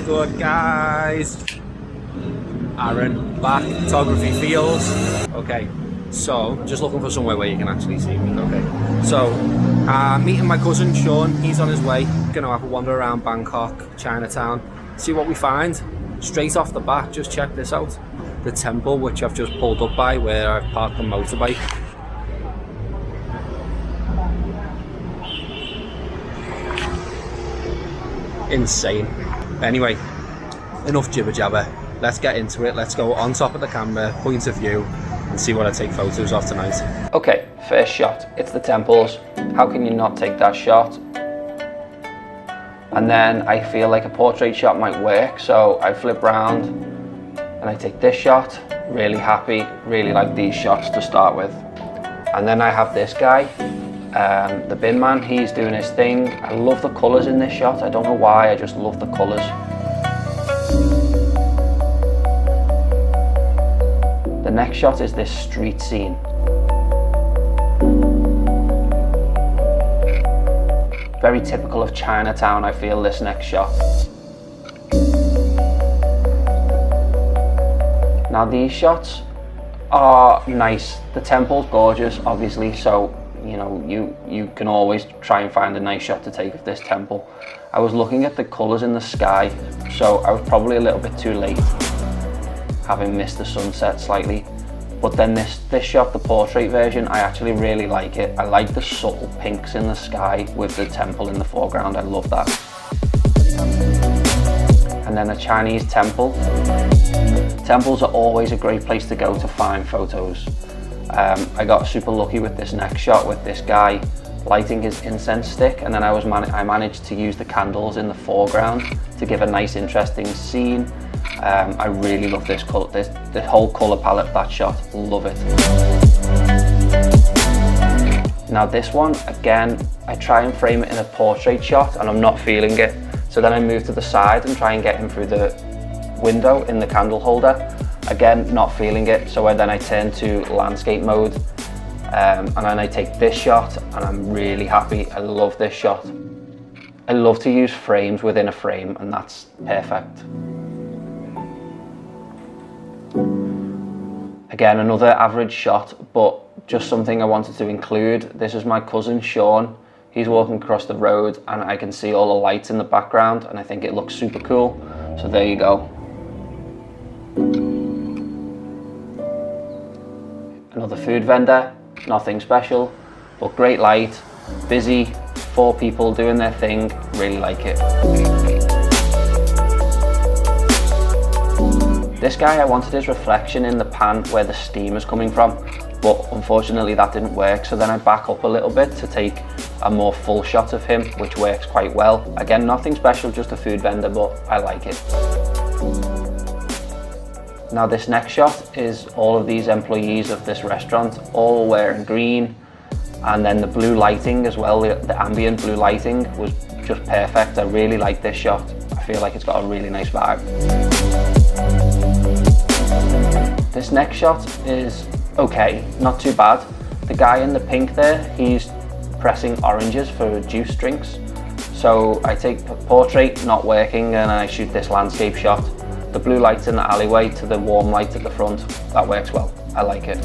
good, guys? Aaron, back, photography feels. Okay, so just looking for somewhere where you can actually see me. Okay, so meeting my cousin Sean, he's on his way. Gonna have a wander around Bangkok, Chinatown, see what we find. Straight off the bat, just check this out. The temple which I've just pulled up by where I've parked the motorbike. Insane. Anyway, enough jibber jabber. Let's get into it. Let's go on top of the camera, point of view, and see what I take photos of tonight. Okay, first shot. It's the temples. How can you not take that shot? And then I feel like a portrait shot might work, so I flip round and I take this shot. Really happy, really like these shots to start with. And then I have this guy, the bin man. He's doing his thing. I love the colours in this shot. I don't know why, I just love the colours. The next shot is this street scene. Very typical of Chinatown, I feel, this next shot. Now these shots are nice. The temple's gorgeous, obviously, so you know, you can always try and find a nice shot to take of this temple. I was looking at the colours in the sky, so I was probably a little bit too late, having missed the sunset slightly. But then this shot, the portrait version, I actually really like it. I like the subtle pinks in the sky with the temple in the foreground. I love that. And then a Chinese temple. Temples are always a great place to go to find photos. I got super lucky with this next shot with this guy lighting his incense stick, and then I managed to use the candles in the foreground to give a nice, interesting scene. I really love this colour, the whole colour palette of that shot, love it. Now this one, again, I try and frame it in a portrait shot and I'm not feeling it. So then I move to the side and try and get him through the window in the candle holder. Again, not feeling it, so then I turn to landscape mode and then I take this shot and I'm really happy. I love this shot. I love to use frames within a frame, and that's perfect. Again, another average shot, but just something I wanted to include. This is my cousin Sean. He's walking across the road and I can see all the lights in the background and I think it looks super cool. So there you go. Another food vendor, nothing special, but great light, busy, 4 people doing their thing, really like it. This guy, I wanted his reflection in the pan where the steam is coming from, but unfortunately that didn't work, so then I back up a little bit to take a more full shot of him, which works quite well. Again, nothing special, just a food vendor, but I like it. Now this next shot is all of these employees of this restaurant, all wearing green, and then the blue lighting as well, the ambient blue lighting was just perfect. I really like this shot. I feel like it's got a really nice vibe. This next shot is okay, not too bad. The guy in the pink there, he's pressing oranges for juice drinks. So I take a portrait, not working, and I shoot this landscape shot. The blue lights in the alleyway to the warm light at the front, that works well. I like it.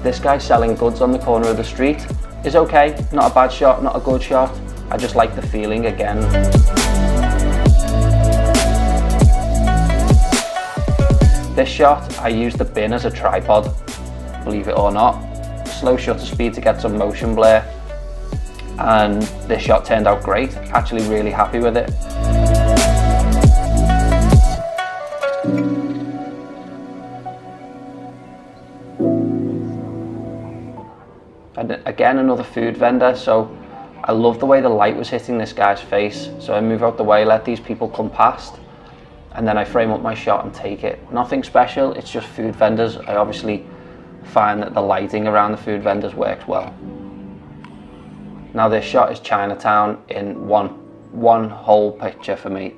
This guy selling goods on the corner of the street is okay, not a bad shot, not a good shot. I just like the feeling again. This shot, I used the bin as a tripod, believe it or not. Slow shutter speed to get some motion blur. And this shot turned out great, actually really happy with it. And again, another food vendor, so I love the way the light was hitting this guy's face, so I move out the way, let these people come past, and then I frame up my shot and take it. Nothing special, it's just food vendors. I obviously find that the lighting around the food vendors works well. Now this shot is Chinatown in one whole picture for me.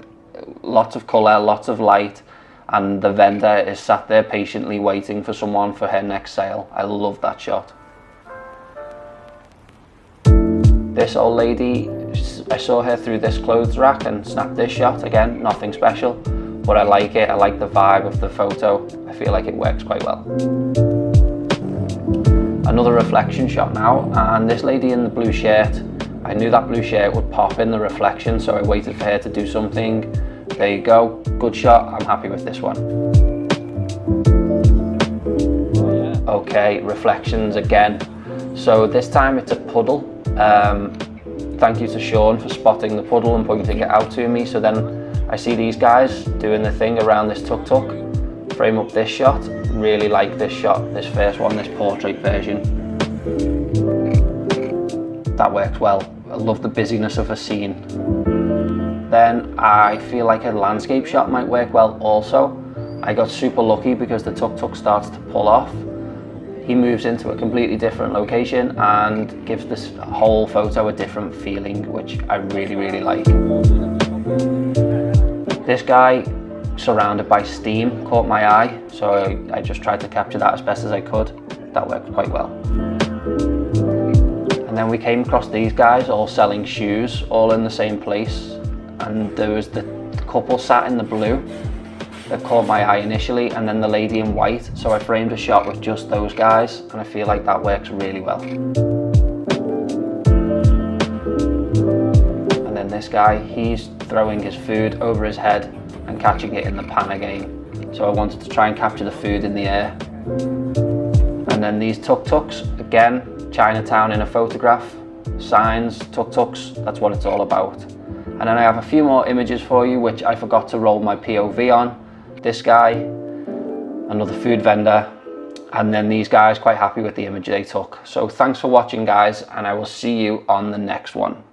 Lots of colour, lots of light, and the vendor is sat there patiently waiting for someone for her next sale. I love that shot. This old lady I saw her through this clothes rack and snapped this shot. Again, nothing special, but I like it. I like the vibe of the photo. I feel like it works quite well. Another reflection shot now, and this lady in the blue shirt, I knew that blue shirt would pop in the reflection, so I waited for her to do something. There you go, good shot. I'm happy with this one. Okay, reflections again. So this time it's a puddle. Thank you to Schogn for spotting the puddle and pointing it out to me. So then I see these guys doing the thing around this tuk-tuk. Frame up this shot. Really like this shot, this first one, this portrait version. That works well. I love the busyness of a scene. Then I feel like a landscape shot might work well also. I got super lucky because the tuk-tuk starts to pull off. He moves into a completely different location and gives this whole photo a different feeling, which I really, really like. This guy, surrounded by steam, caught my eye, so I just tried to capture that as best as I could. That worked quite well. And then we came across these guys all selling shoes, all in the same place. And there was the couple sat in the blue that caught my eye initially, and then the lady in white. So I framed a shot with just those guys, and I feel like that works really well. And then this guy, he's throwing his food over his head and catching it in the pan again. So I wanted to try and capture the food in the air. And then these tuk-tuks, again, Chinatown in a photograph. Signs, tuk-tuks, that's what it's all about. And then I have a few more images for you, which I forgot to roll my POV on. This guy, another food vendor, and then these guys, quite happy with the image they took. So thanks for watching, guys, and I will see you on the next one.